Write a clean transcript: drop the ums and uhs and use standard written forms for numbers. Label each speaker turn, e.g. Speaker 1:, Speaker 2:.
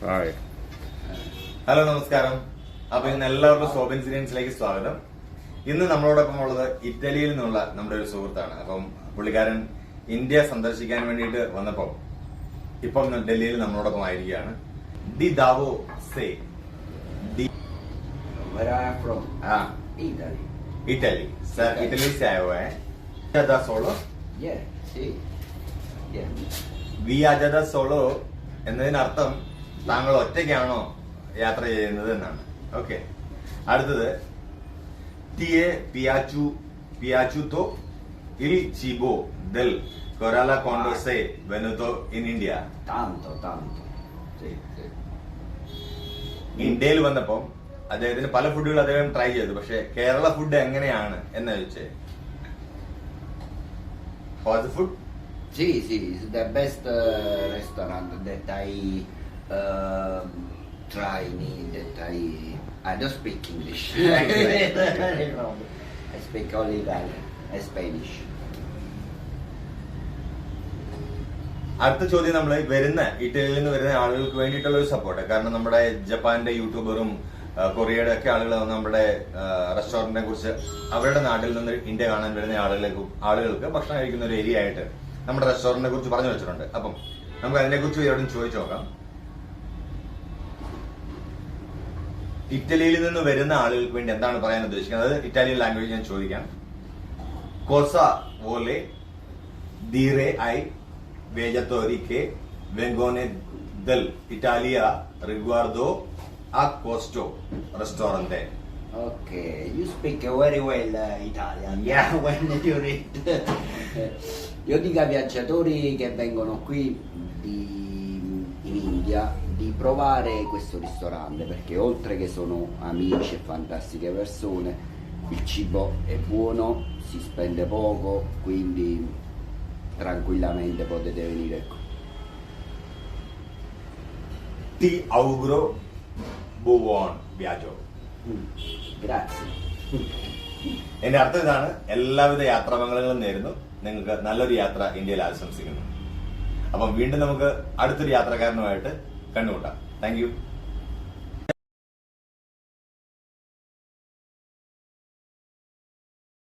Speaker 1: Hi.
Speaker 2: Hello, നമസ്കാരം. അപ്പൊ ഇന്ന് എല്ലാവർക്കും സോബ് ഇൻസിഡൻസിലേക്ക് സ്വാഗതം. ഇന്ന് നമ്മളോടൊപ്പം ഉള്ളത് ഇറ്റലിയിൽ നിന്നുള്ള നമ്മുടെ ഒരു സുഹൃത്താണ്. അപ്പം പുള്ളിക്കാരൻ ഇന്ത്യ സന്ദർശിക്കാൻ വേണ്ടിയിട്ട് വന്നപ്പോ ഇപ്പം ഡൽഹിയിൽ നമ്മളോടൊപ്പം ആയിരിക്കുകയാണ്. ഡി ദാവോ സേ ഡി
Speaker 3: Where I am from?
Speaker 2: हाँ
Speaker 3: Italy.
Speaker 2: इटली सर, इटली से आए हुए हैं. आजादा सोलो
Speaker 3: Yeah, sì. Yeah.
Speaker 2: വി ആജാദ സോളോ എന്നതിനർത്ഥം താങ്കൾ ഒറ്റയ്ക്കാണോ യാത്ര ചെയ്യുന്നത് എന്നാണ്. ഓക്കെ, അടുത്തത് ടിയെ പിയാച്ചുതോ ഇൽ ചിബോ ദൽ കൊറാല കോണ്ടോസെ വെനുതോ ഇൻ ഇന്ത്യ.
Speaker 3: Tanto. Sì, sì.
Speaker 2: ഇന്ത്യയിൽ വന്നപ്പം അദ്ദേഹത്തിന് പല ഫുഡുകൾ അദ്ദേഹം ട്രൈ ചെയ്തു. പക്ഷെ കേരള ഫുഡ് എങ്ങനെയാണ് എന്ന് ചോദിച്ചേ. Food
Speaker 3: Sì, it's the best restaurant that I try that I don't speak English. I speak only Italian and Spanish.
Speaker 2: അടുത്ത ചോദ്യം, നമ്മൾ വരുന്ന ഇറ്റലിയിൽ നിന്ന് വരുന്ന ആളുകൾക്ക് വേണ്ടിയിട്ടുള്ള ഒരു സപ്പോർട്ട്. കാരണം നമ്മുടെ ജപ്പാന്റെ യൂട്യൂബറും കൊറിയയുടെ ഒക്കെ ആളുകൾ നമ്മുടെ റെസ്റ്റോറന്റിനെ കുറിച്ച് അവരുടെ നാട്ടിൽ നിന്ന് ഇന്ത്യ കാണാൻ വരുന്ന ആളുകൾക്ക് ഭക്ഷണം കഴിക്കുന്ന ഒരു ഏരിയ ആയിട്ട് നമ്മുടെ റെസ്റ്റോറന്റിനെ കുറിച്ച് പറഞ്ഞു വെച്ചിട്ടുണ്ട്. അപ്പം നമുക്ക് അതിനെ കുറിച്ച് ഇവരോടും ചോദിച്ചു നോക്കാം. ഇറ്റലിയിൽ നിന്ന് വരുന്ന ആളുകൾക്ക് വേണ്ടി എന്താണ് പറയാൻ ഉദ്ദേശിക്കുന്നത്? അത് ഇറ്റാലിയൻ ലാംഗ്വേജ് ഞാൻ ചോദിക്കാം. കോസ വോലെ ദീറെ ഐ വേജത്തോരി കെ വെങ്കോനെ ദൽ ഇറ്റാലിയ റിഗ്വാർഡോ a costo ristorante.
Speaker 3: Okay, you speak very well Italian. Yeah, when you read. Io dico ai viaggiatori che vengono qui in India di provare questo ristorante perché oltre che sono amici e fantastiche persone, il cibo è buono, si spende poco, quindi tranquillamente potete venire qui.
Speaker 2: Ti auguro buon viaggio.
Speaker 3: Grazie.
Speaker 2: എന്റെ അർത്ഥം ഇതാണ്: എല്ലാവിധ യാത്രാമംഗളങ്ങളും നേരുന്നു. നിങ്ങൾക്ക് നല്ലൊരു യാത്ര ഇന്ത്യയിൽ ആശംസിക്കുന്നു. അപ്പം വീണ്ടും നമുക്ക് അടുത്തൊരു യാത്രക്കാരനുമായിട്ട് കണ്ടുമുട്ടാം. Thank you.